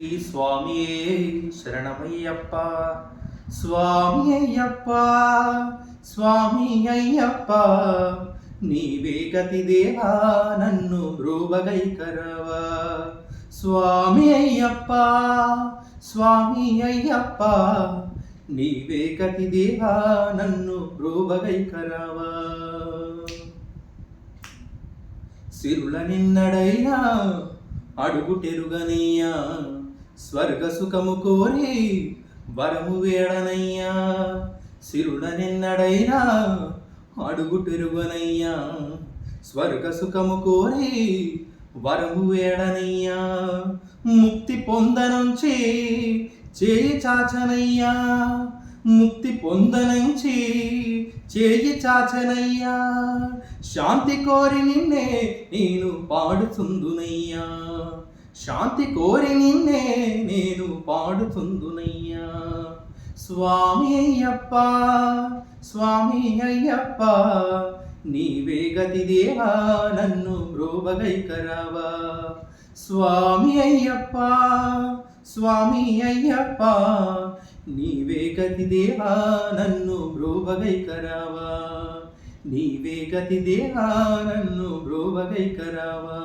ఈ స్వామియే శరణమయ్యప్ప స్వామి అయ్యప్ప స్వామి అయ్యప్ప నీవే గతి దేవా నన్ను బ్రోవగైకరవా స్వామి అయ్యప్ప స్వామి అయ్యప్ప నీవే గతి దేవా నన్ను బ్రోవగైకరవా సిరుల నిన్నడైనా అడుగుటెరుగనయ్యా స్వర్గ సుఖము కోరి వరము వేడనయ్యా సిరుల నిన్నడైనా అడుగుటెరుగనయ్యా స్వర్గ సుఖము కోరి వరము వేడనయ్యా ముక్తి పొందనుంచి చేయి చాచనయ్యా ముక్తి పొందనుంచి చేయి చాచనయ్యా శాంతి కోరి నిన్నే నేను పాడుతుందునయ్యా శాంతి కోరి నిన్నే నేను పాడుతుందునయ్యా స్వామి అయ్యప్ప స్వామి అయ్యప్ప నీవే గతి దేవా నన్ను బ్రోవగైకరావా స్వామి అయ్యప్ప స్వామి అయ్యప్ప నీవే గతి దేవా నన్ను బ్రోవగైకరావా నీవే గతి దేవా నన్ను బ్రోవగైకరావా